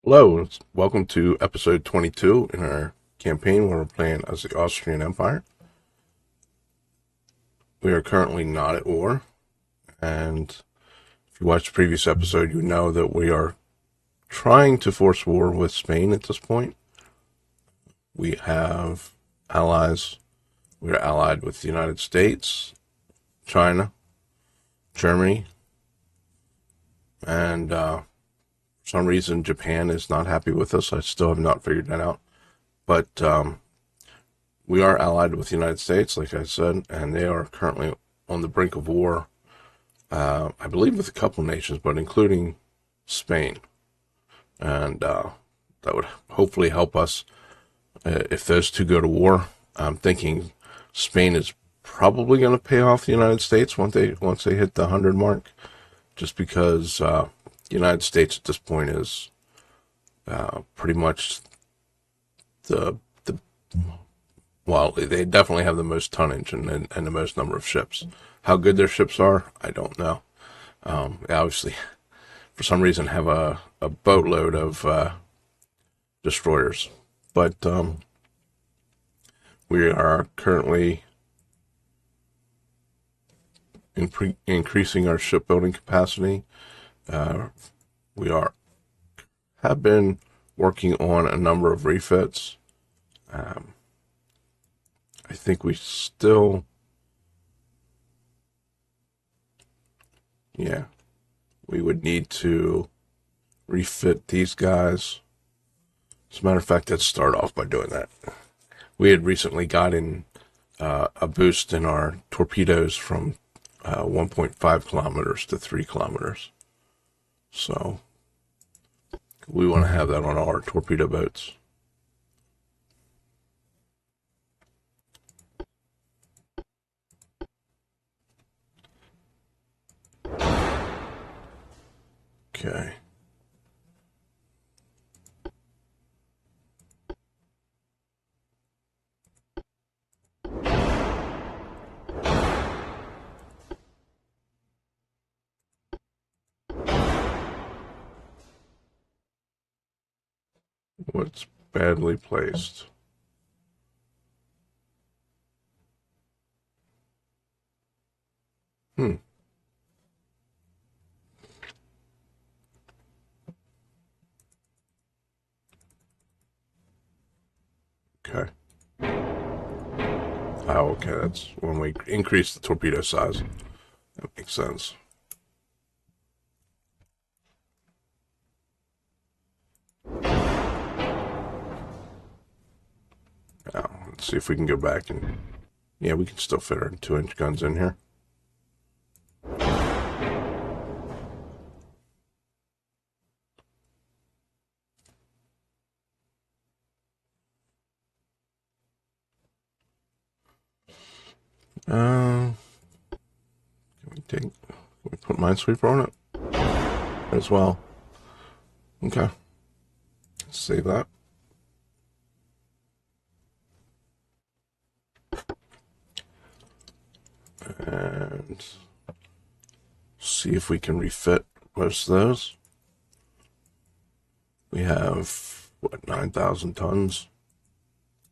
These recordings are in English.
Hello, welcome to episode 22 in our campaign where we're playing as the Austrian Empire. We are currently not at war, and if you watched the previous episode, you know that we are trying to force war with Spain at this point. We have allies. We are allied with the United States, China, Germany, and for some reason Japan is not happy with us. I still have not figured that out. But we are allied with the United States, like I said, and they are currently on the brink of war, I believe with a couple nations, but including Spain. And that would hopefully help us if those two go to war. I'm thinking Spain is probably going to pay off the United States once they hit the 100 mark, just because the United States at this point is pretty much well, they definitely have the most tonnage and the most number of ships. How good their ships are, I don't know. They obviously, for some reason, have a boatload of destroyers. But we are currently increasing our shipbuilding capacity. We have been working on a number of refits. I think we still, we would need to refit these guys. As a matter of fact, let's start off by doing that. We had recently gotten a boost in our torpedoes from 1.5 kilometers to 3 kilometers. So we want to have that on our torpedo boats. Okay. What's badly placed? Okay. Oh, okay, that's when we increase the torpedo size. That makes sense. Now, let's see if we can go back and... Yeah, we can still fit our 2-inch guns in here. Can we put Minesweeper on it as well? Okay. Let's save that. And see if we can refit most of those. We have, what, 9,000 tons?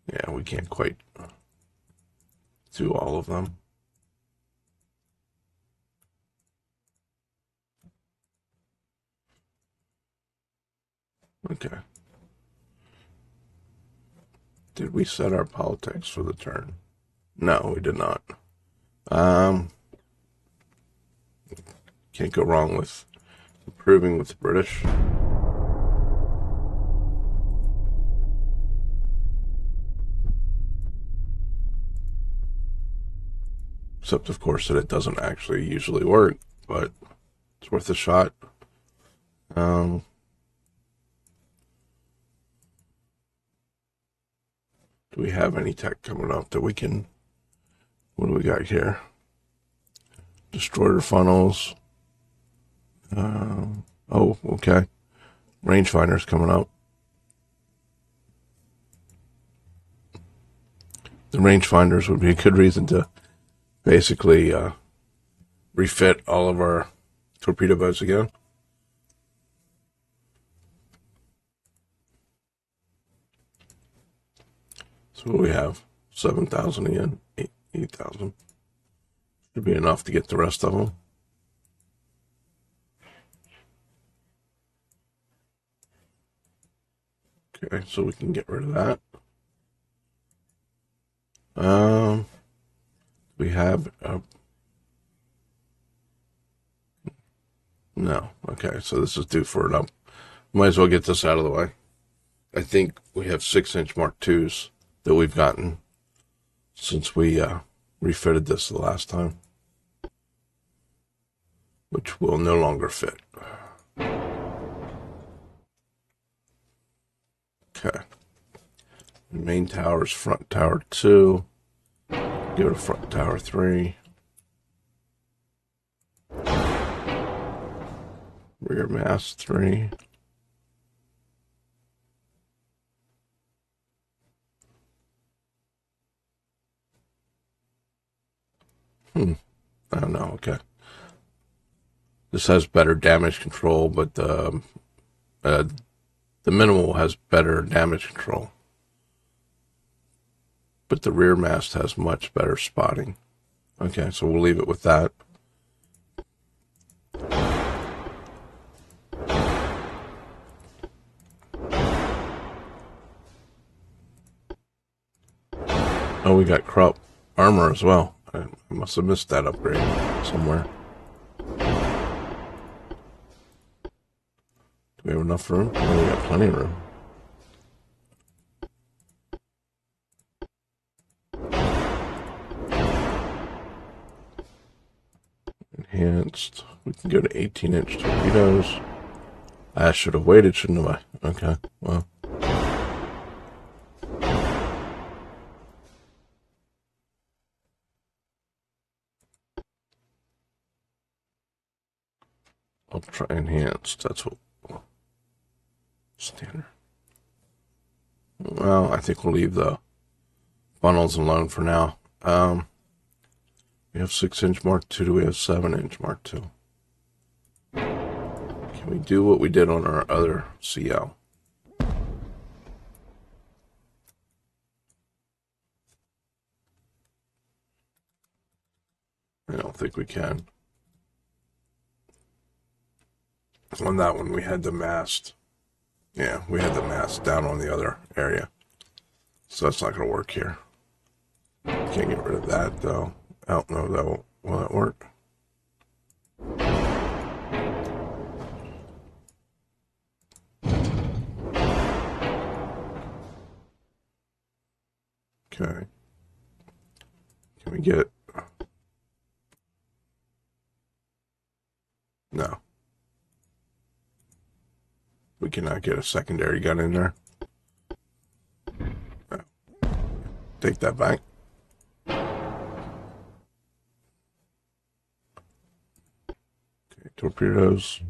Yeah, we can't quite do all of them. Okay. Did we set our politics for the turn? No, we did not. Um, can't go wrong with improving with the British. Except, of course, that it doesn't actually usually work, but it's worth a shot. Do we have any tech coming up that we can... What do we got here? Destroyer funnels. Oh, okay. Rangefinders coming up. The rangefinders would be a good reason to basically refit all of our torpedo boats again. So what do we have? 7,000 again. 8,000. Should be enough to get the rest of them. Okay, so we can get rid of that. We have no. Okay, so this is due for an up. Might as well get this out of the way. I think we have 6-inch Mark IIs that we've gotten since we refitted this the last time, which will no longer fit. Okay. Main tower's front tower 2. Go to front tower 3. Rear mast 3. I don't know. Okay. This has better damage control, but the minimal has better damage control. But the rear mast has much better spotting. Okay, so we'll leave it with that. Oh, we got Krupp armor as well. I must have missed that upgrade somewhere. Do we have enough room? Oh, we got plenty of room. Enhanced. We can go to 18-inch torpedoes. I should have waited, shouldn't I? Okay, well. Ultra enhanced. That's what. Standard. Well, I think we'll leave the funnels alone for now. We have 6-inch Mark II. Do we have 7-inch Mark II? Can we do what we did on our other CL? I don't think we can. On that one, we had the mast. Yeah, we had the mast down on the other area. So that's not going to work here. Can't get rid of that, though. I don't know, though. Will that work? Okay. Can we get... No. We cannot get a secondary gun in there. No. Take that back. Okay, torpedoes.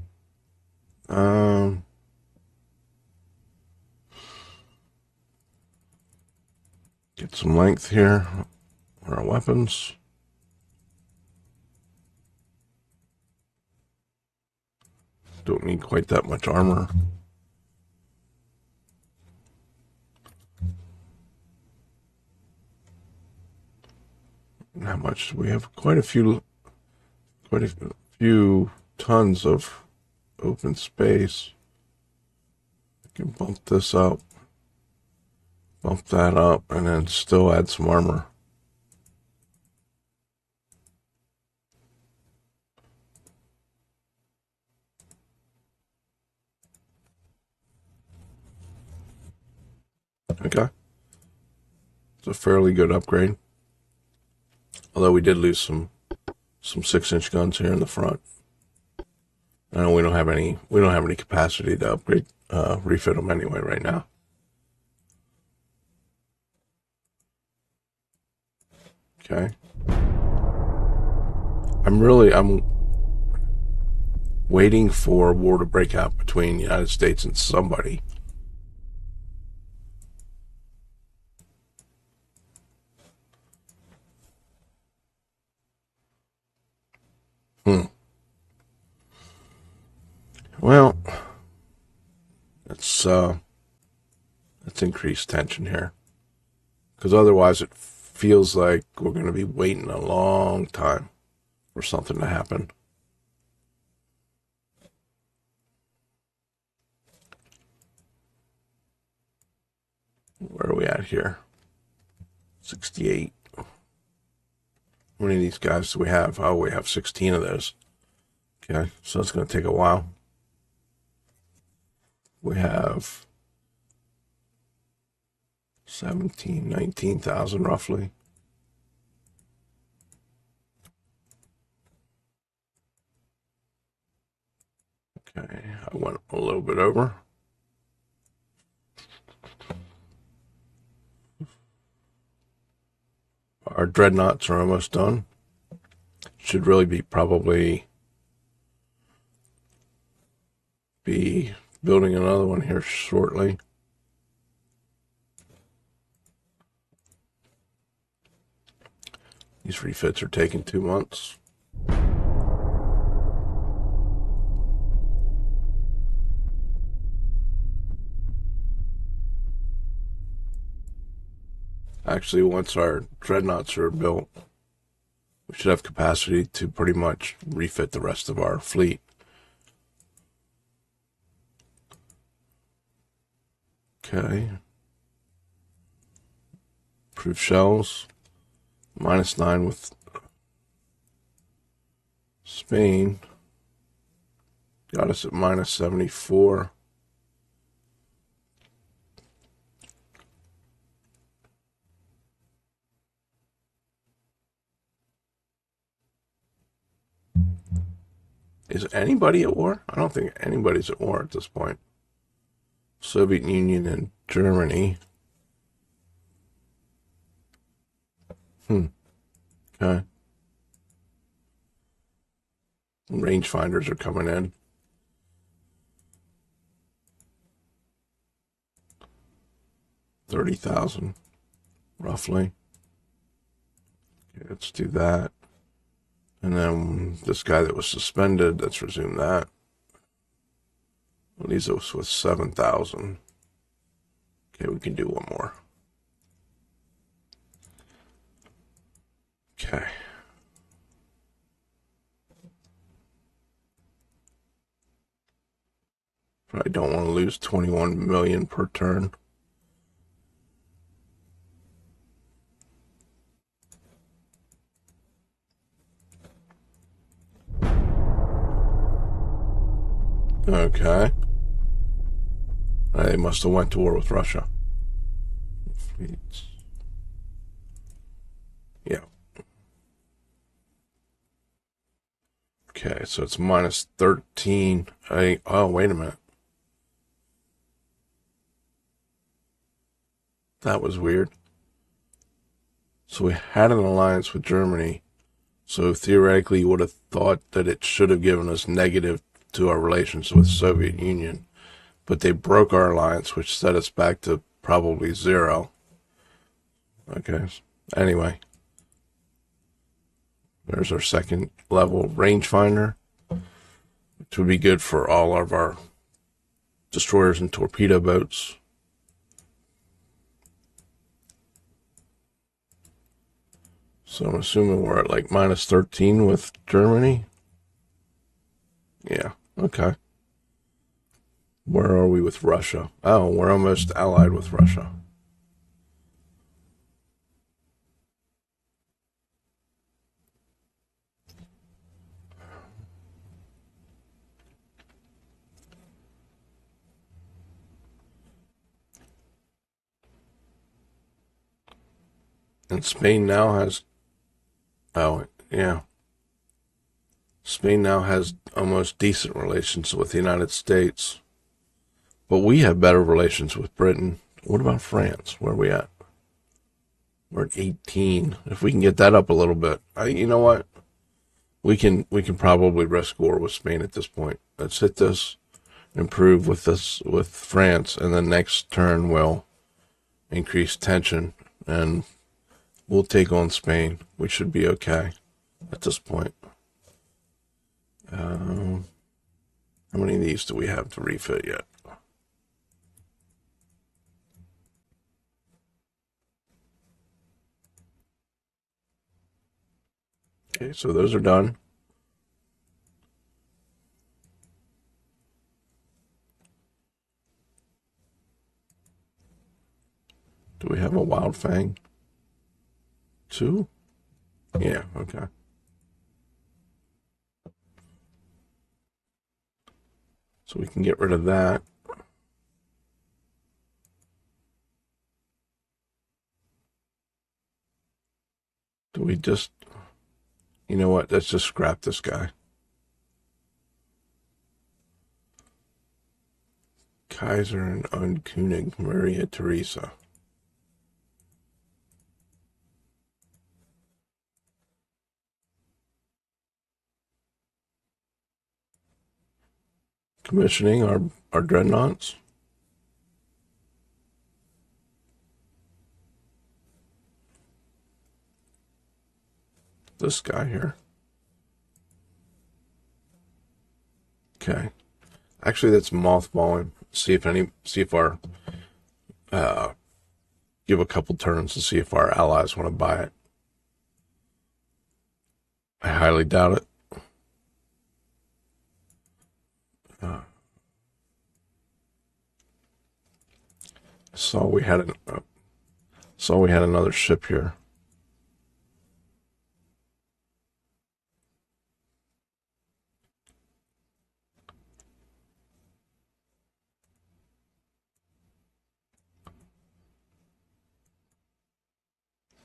Get some length here on our weapons. Don't need quite that much armor. How much do we have? Quite a few tons of open space. I can bump this up, bump that up, and then still add some armor. Okay. It's a fairly good upgrade. Although we did lose some 6-inch guns here in the front. I know we don't have any capacity to upgrade, refit them anyway right now. Okay. I'm waiting for a war to break out between the United States and somebody. Well, let's increase tension here, because otherwise it feels like we're going to be waiting a long time for something to happen. Where are we at here? 68. How many of these guys do we have? Oh, we have 16 of those. Okay, so it's going to take a while. We have 19,000 roughly. Okay, I went a little bit over. Our dreadnoughts are almost done. Should really be probably be building another one here shortly. These refits are taking 2 months. Actually, once our dreadnoughts are built, we should have capacity to pretty much refit the rest of our fleet. Okay. Proof shells. -9 with Spain. Got us at -74. Is anybody at war? I don't think anybody's at war at this point. Soviet Union and Germany. Okay. Rangefinders are coming in. $30,000, roughly. Okay, let's do that. And then this guy that was suspended, let's resume that. Leaves us with 7,000. Okay, we can do one more. Okay. Probably don't want to lose 21 million per turn. Okay. They must have went to war with Russia. Fleets. Yeah. Okay, so it's -13. Oh, wait a minute. That was weird. So we had an alliance with Germany. So theoretically, you would have thought that it should have given us negative to our relations with the Soviet Union. But they broke our alliance, which set us back to probably 0. Okay. Anyway. There's our second level rangefinder, which would be good for all of our destroyers and torpedo boats. So I'm assuming we're at like -13 with Germany. Yeah, okay. Where are we with Russia? Oh, we're almost allied with Russia. And Spain now has, oh, yeah. Spain now has almost decent relations with the United States. But we have better relations with Britain. What about France? Where are we at? We're at 18. If we can get that up a little bit, you know what? We can probably risk war with Spain at this point. Let's hit this, improve with France, and then next turn we'll increase tension and we'll take on Spain. We should be okay at this point. How many of these do we have to refit yet? Okay, so those are done. Do we have a Wild Fang? 2? Yeah, okay. So we can get rid of that. Do we just, you know what? Let's just scrap this guy. Kaiser and Unkönig, Maria Theresa. Commissioning our dreadnoughts. This guy here. Okay. Actually, that's mothballing. See if our give a couple turns to see if our allies want to buy it. I highly doubt it. Saw we had another ship here.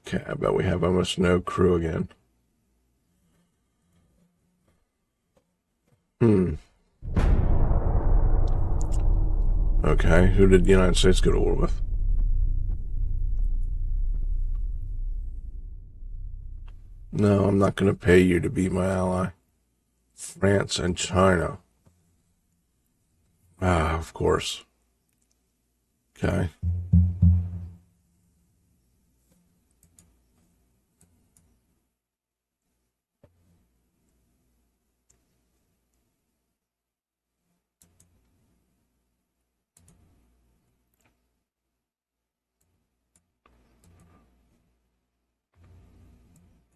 Okay, I bet we have almost no crew again. Okay, who did the United States go to war with? No, I'm not going to pay you to be my ally. France and China. Ah, of course. Okay.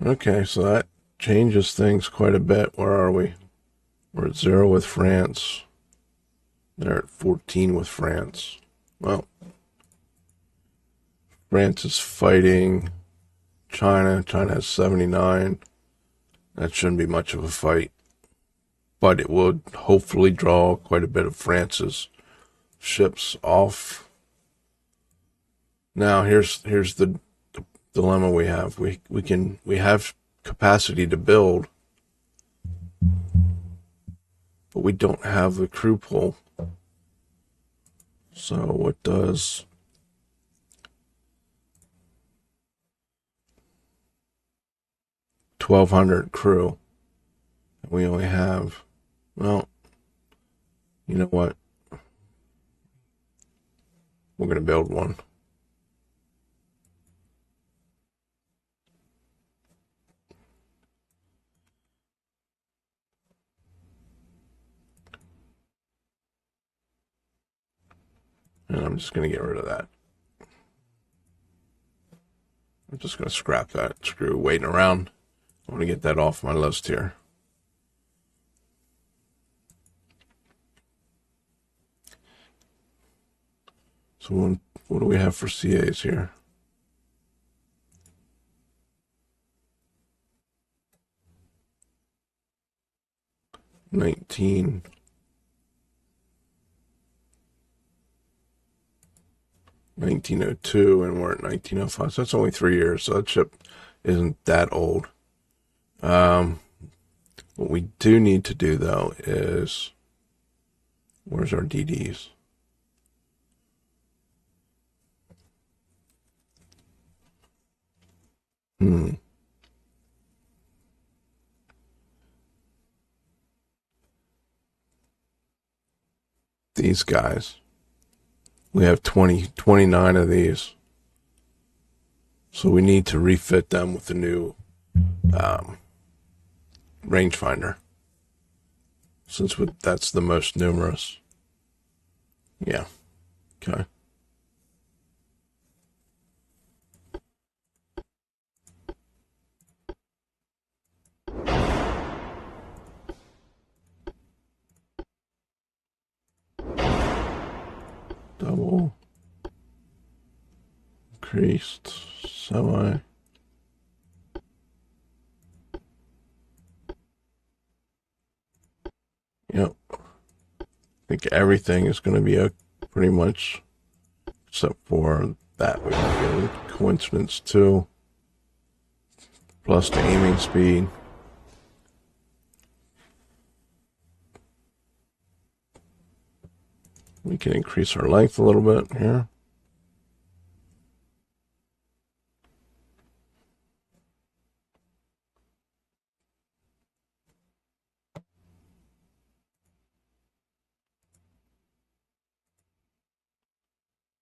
Okay, so that changes things quite a bit. Where are we? We're at 0 with France. They're at 14 with France. Well, France is fighting China. China has 79. That shouldn't be much of a fight. But it would hopefully draw quite a bit of France's ships off. Now here's the dilemma we have. We have capacity to build, but we don't have the crew pool. So what does 1,200 crew? We only have, well, you know what? We're going to build one. And I'm just going to get rid of that. I'm just going to scrap that. Screw waiting around. I want to get that off my list here. So what do we have for CAs here? $19. 1902 and we're at 1905, so that's only 3 years, so that ship isn't that old. What we do need to do, though, is... Where's our DDs? These guys. We have 29 of these. So we need to refit them with the new rangefinder. Since that's the most numerous. Yeah. Okay. Double. Increased. Semi. Yep. I think everything is going to be pretty much, except for that. We can get a coincidence too. Plus the aiming speed. We can increase our length a little bit here.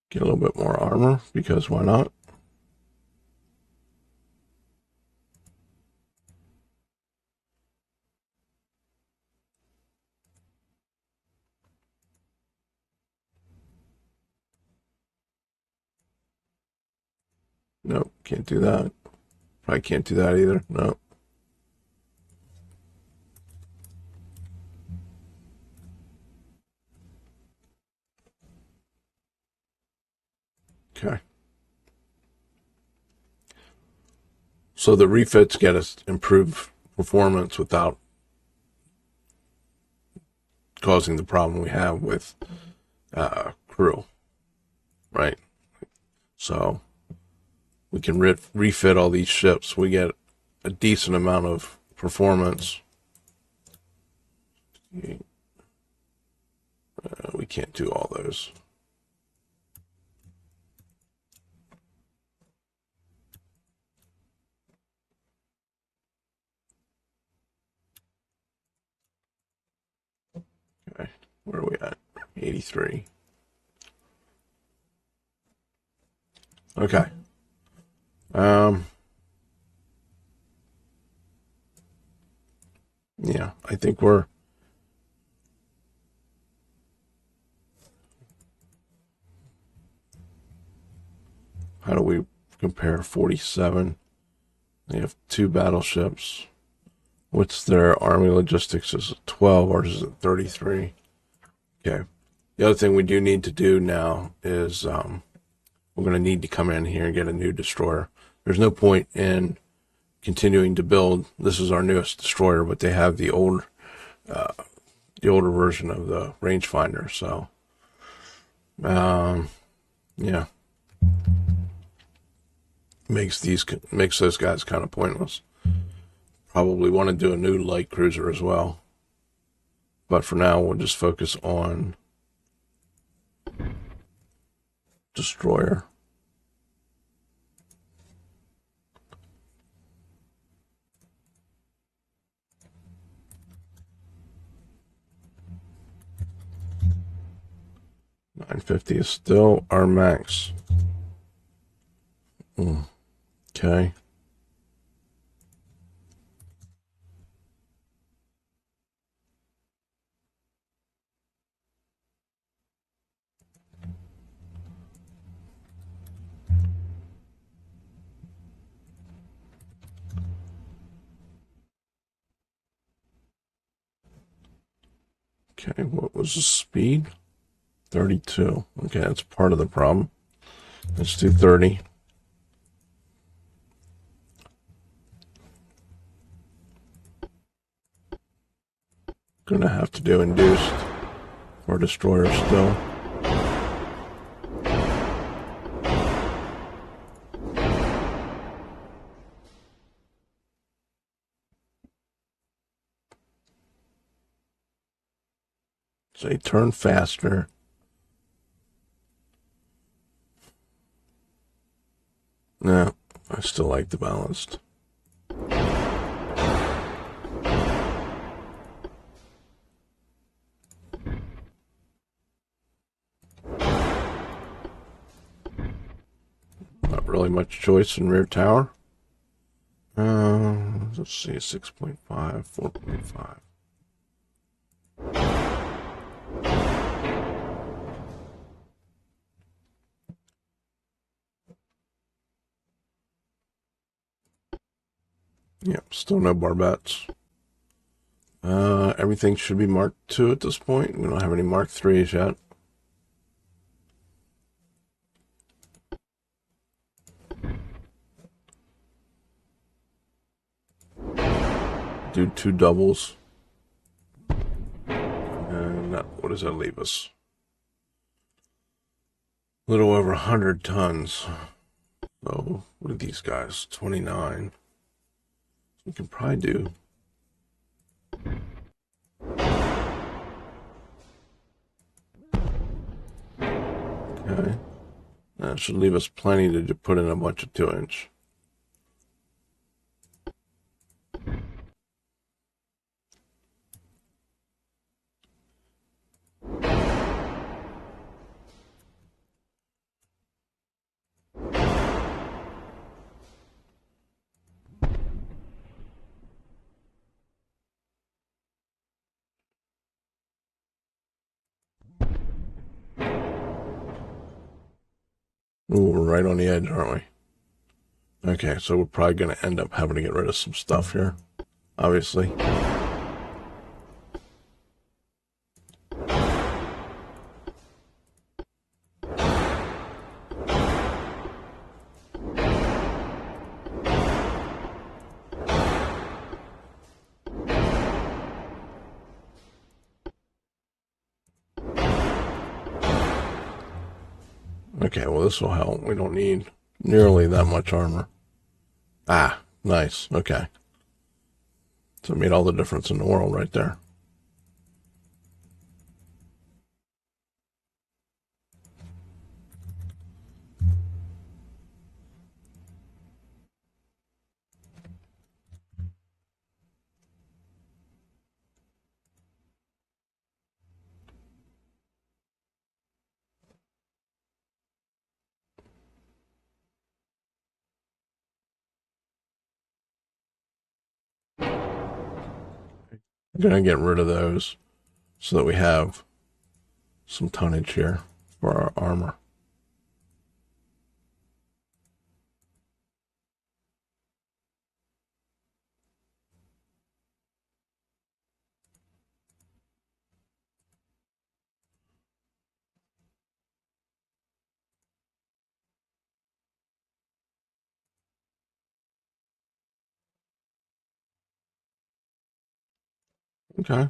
Get a little bit more armor, because why not? Nope, can't do that. Probably can't do that either. Nope. Okay. So the refits get us improved performance without causing the problem we have with crew, right? So we can refit all these ships. We get a decent amount of performance. We can't do all those. Okay, where are we at? 83. Okay. Yeah, I think we're... How do we compare? 47. They have 2 battleships. What's their army logistics? Is it 12 or is it 33? Okay. The other thing we do need to do now is we're going to need to come in here and get a new destroyer. There's no point in continuing to build. This is our newest destroyer, but they have the older version of the rangefinder. So, yeah, makes those guys kind of pointless. Probably want to do a new light cruiser as well, but for now we'll just focus on destroyer. $950 is still our max. Okay. Okay, what was the speed? 32. Okay, that's part of the problem. Let's do 30. Gonna have to do induced for destroyer still. Say turn faster. No, I still like the balanced. Not really much choice in rear tower. Let's see, 6.5, 4.5. Yep, still no barbettes. Everything should be Mark II at this point. We don't have any Mark IIIs yet. Do 2 doubles. And what does that leave us? A little over 100 tons. So, what are these guys? 29. We can probably do. Okay. That should leave us plenty to put in a bunch of 2-inch. Ooh, we're right on the edge, aren't we? Okay, so we're probably going to end up having to get rid of some stuff here, obviously. Okay, well, this will help. We don't need nearly that much armor. Ah, nice. Okay. So it made all the difference in the world right there. I'm going to get rid of those so that we have some tonnage here for our armor. Okay.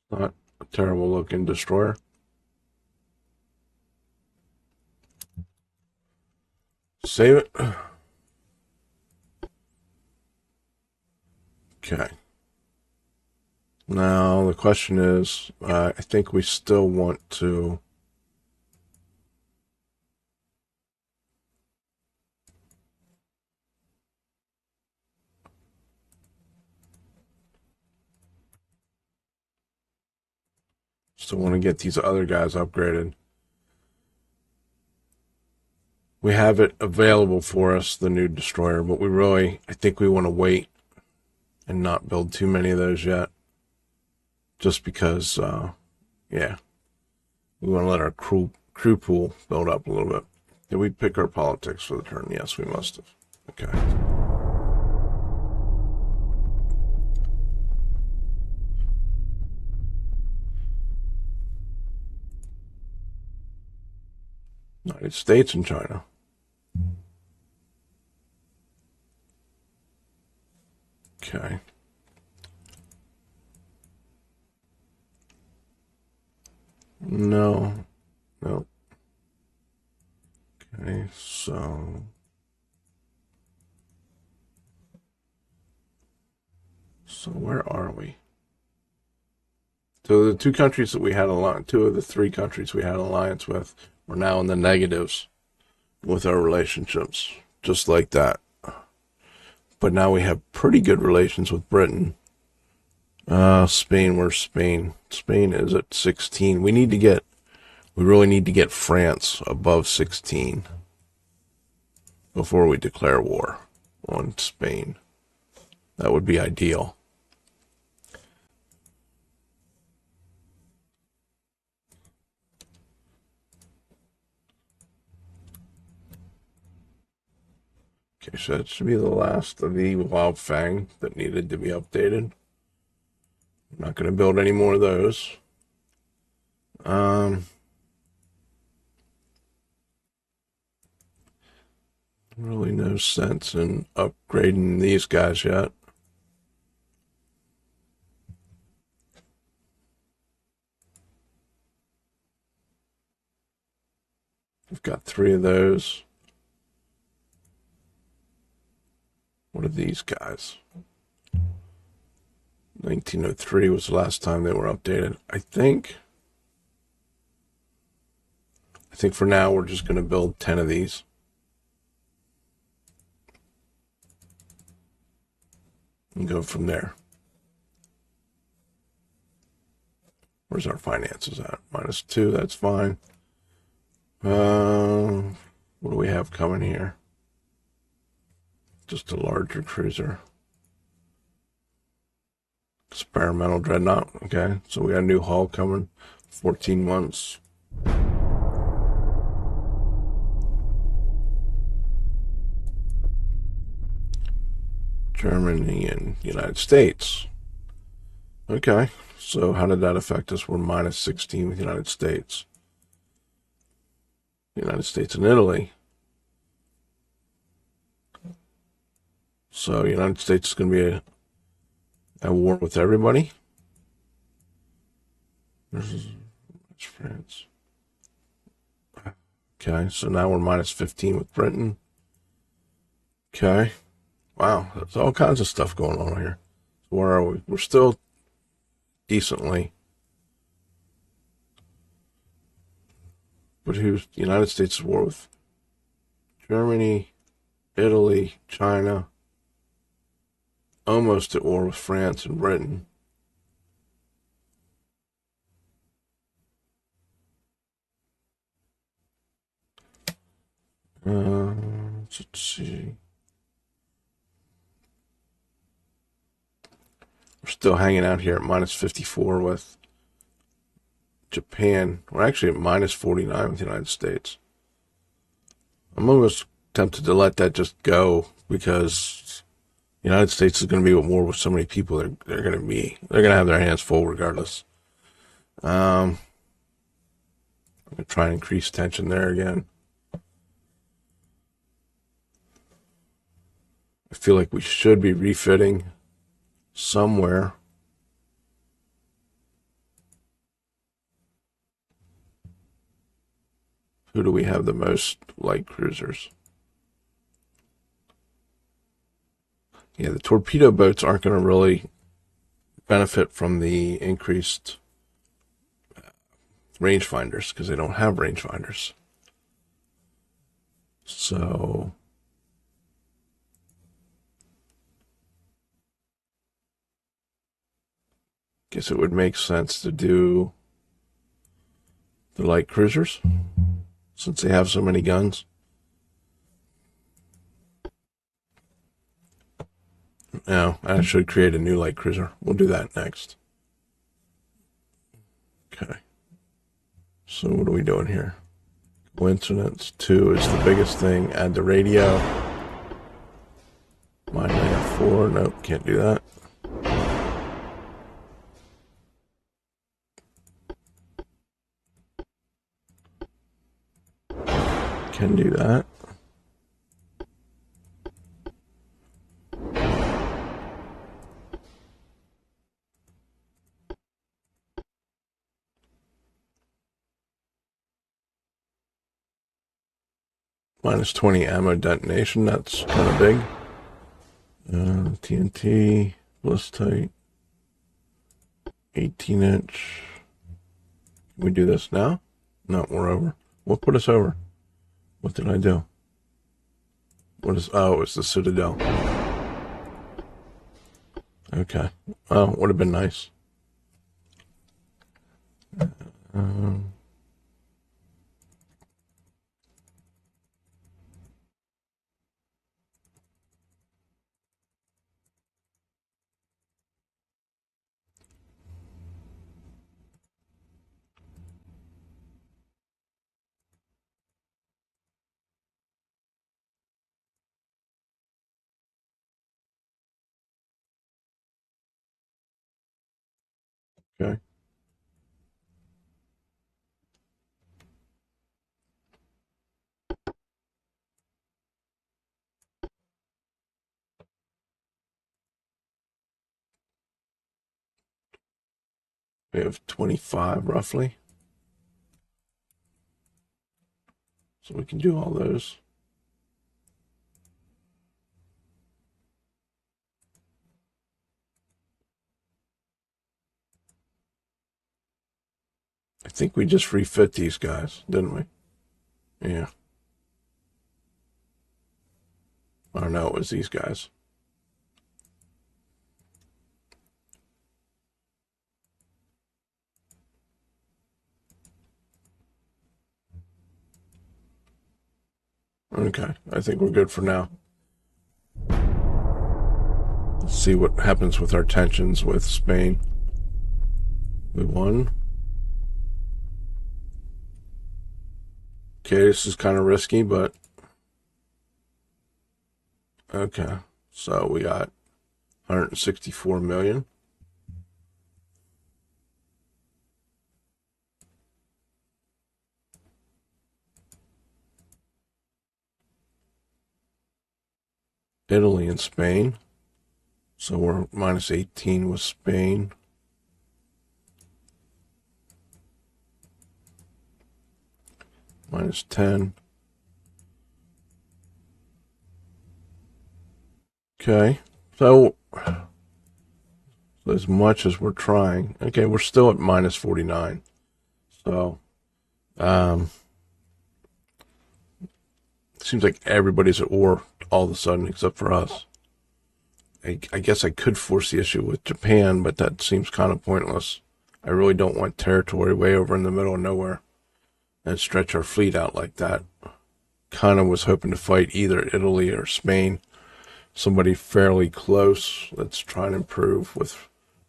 Not a terrible looking destroyer. Save it. Okay. Now the question is, I think we still want to get these other guys upgraded. We have it available for us, the new destroyer, but I think we want to wait and not build too many of those yet. Just because, yeah, we want to let our crew pool build up a little bit. Did we pick our politics for the turn? Yes, we must have. Okay. United States and China. Okay. No. No. Okay, so where are we? So the two countries that we had two of the three countries we had an alliance with, we're now in the negatives with our relationships, just like that. But now we have pretty good relations with Britain. Spain, where's Spain? Spain is at 16. We really need to get France above 16 before we declare war on Spain. That would be ideal. Okay, so that should be the last of the Wild Fang that needed to be updated. I'm not going to build any more of those. Really no sense in upgrading these guys yet. We've got 3 of those. What are these guys? 1903 was the last time they were updated. I think for now we're just going to build 10 of these. And go from there. Where's our finances at? -2, that's fine. What do we have coming here? Just a larger cruiser. Experimental Dreadnought. Okay, so we got a new hull coming. 14 months. Germany and United States. Okay, so how did that affect us? We're -16 with United States. United States and Italy. So United States is going to be at war with everybody. Where's France? Okay, so now we're -15 with Britain. Okay. Wow, there's all kinds of stuff going on here. Where are we? We're still decently. But who's the United States at war with? Germany, Italy, China. Almost at war with France and Britain. Let's see. We're still hanging out here at -54 with Japan. We're actually at -49 with the United States. I'm almost tempted to let that just go because the United States is going to be at war with so many people. They're going to have their hands full regardless. I'm going to try and increase tension there again. I feel like we should be refitting somewhere. Who do we have the most light cruisers? Yeah, the torpedo boats aren't going to really benefit from the increased rangefinders because they don't have rangefinders. So guess it would make sense to do the light cruisers since they have so many guns. Now, I should create a new light cruiser. We'll do that next. Okay. So what are we doing here? Coincidence 2 is the biggest thing. Add the radio. -4. Nope, can't do that. Can do that. Minus 20 ammo detonation. That's kind of big. TNT, ballistic, 18-inch. Can we do this now? No, we're over. What put us over? What did I do? What is? Oh, it's the Citadel. Okay. Oh, would have been nice. Okay. We have 25 roughly. So we can do all those. I think we just refit these guys, didn't we? Yeah. Oh no, it was these guys. Okay, I think we're good for now. Let's see what happens with our tensions with Spain. We won. Okay, this is kind of risky, but okay. So we got 164 million. Italy and Spain. So we're minus 18 with Spain. Minus 10. Okay. So as much as we're trying, okay, we're still at minus 49. So, it seems like everybody's at war all of a sudden except for us. I guess I could force the issue with Japan, but that seems kind of pointless. I really don't want territory way over in the middle of nowhere and stretch our fleet out like that. Kind of was hoping to fight either Italy or Spain, somebody fairly close. Let's try and improve with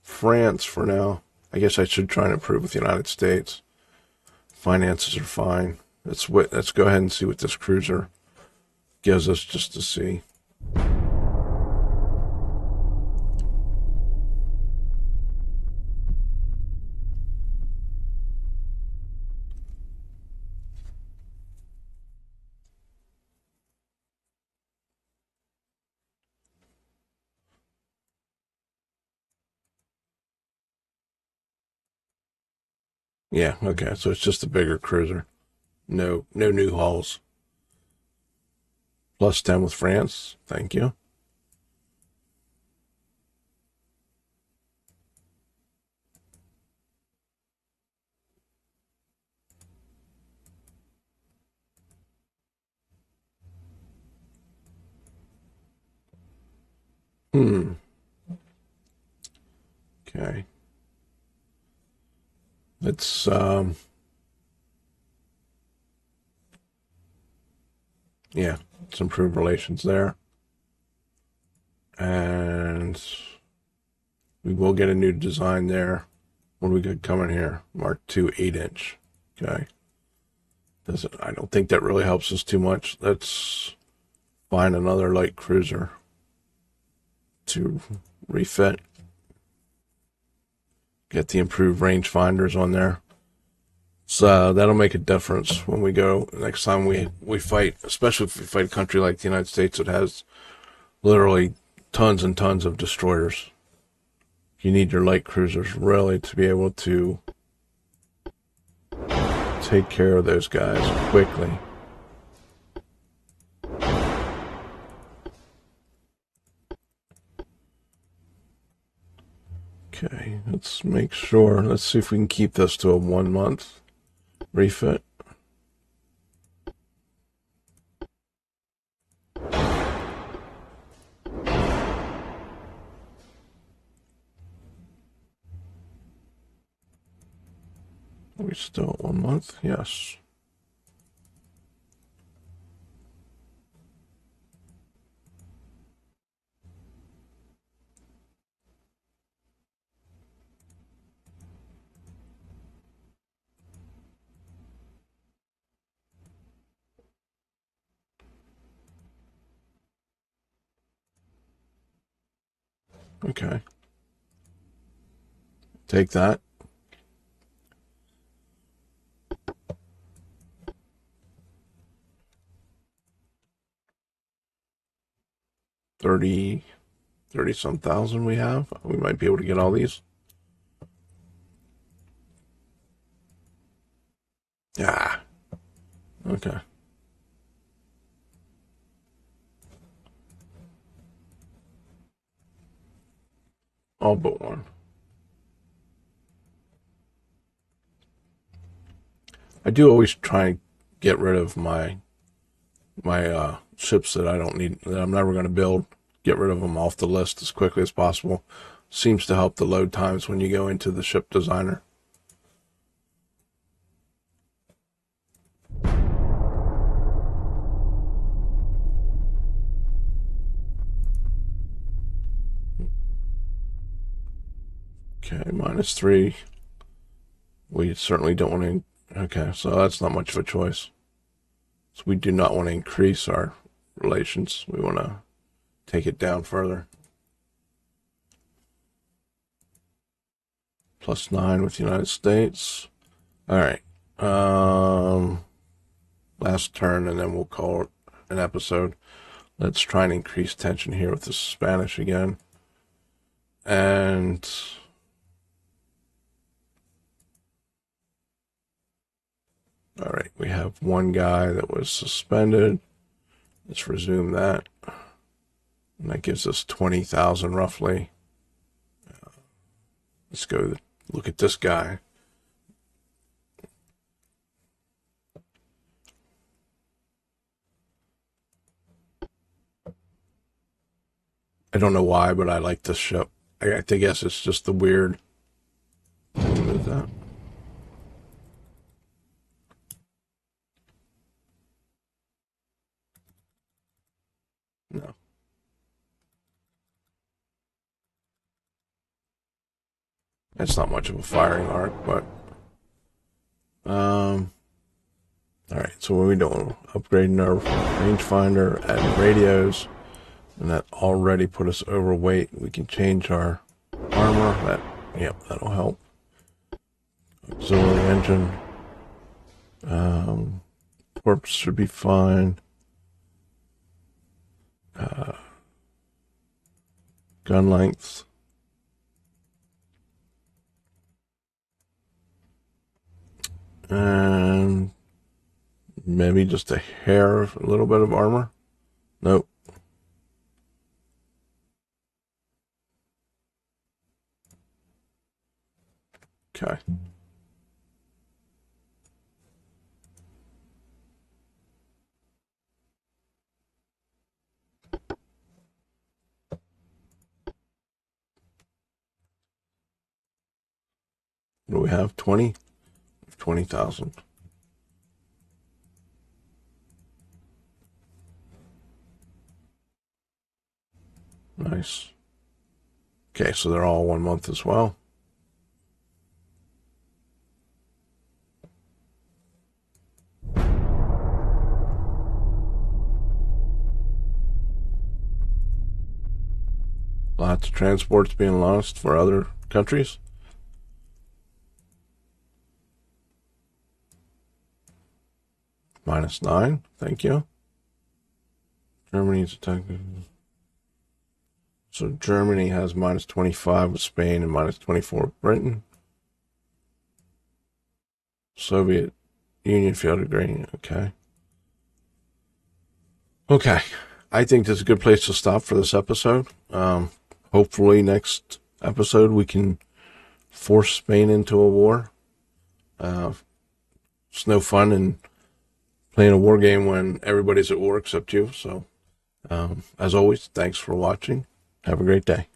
France for now. I guess I should try and improve with the United States. Finances are fine. Let's go ahead and see what this cruiser gives us just to see. Yeah, okay, so it's just a bigger cruiser. No new hulls. Plus 10 with France. Thank you. Okay. Let's yeah, let's improve relations there. And we will get a new design there. What do we got coming here? Mark II 8-inch. Okay. I don't think that really helps us too much. Let's find another light cruiser to refit. Get the improved rangefinders on there. So that'll make a difference when we go next time we fight, especially if we fight a country like the United States that has literally tons and tons of destroyers. You need your light cruisers really to be able to take care of those guys quickly. Okay, let's make sure. Let's see if we can keep this to a 1 month refit. Are we still at 1 month? Yes. Okay. Take that. $30 some thousand we have. We might be able to get all these. Ah. Okay. All but one. I do always try and get rid of my ships that I don't need, that I'm never going to build. Get rid of them off the list as quickly as possible. Seems to help the load times when you go into the ship designer. Okay, -3. We certainly don't want to. Okay, so that's not much of a choice. So we do not want to increase our relations. We want to take it down further. +9 with the United States. All right. Last turn, and then we'll call it an episode. Let's try and increase tension here with the Spanish again. And all right, we have one guy that was suspended. Let's resume that. And that gives us 20,000 roughly. Let's go look at this guy. I don't know why, but I like this ship. I guess it's just the weird. What is that? No. It's not much of a firing arc, but all right, so what are we doing? Upgrading our rangefinder, adding radios, and that already put us overweight. We can change our armor. That'll help. Auxiliary engine. Torps should be fine. Gun length. And maybe just a hair, a little bit of armor. Nope. Okay. What do we have? 20? 20,000. Nice. Okay, so they're all 1 month as well. Lots of transports being lost for other countries. -9. Thank you. Germany's attacking. So Germany has -25 with Spain and -24 with Britain. Soviet Union failed agreeing. Okay. Okay. I think this is a good place to stop for this episode. Hopefully next episode we can force Spain into a war. It's no fun in playing a war game when everybody's at war except you. So, as always, thanks for watching. Have a great day.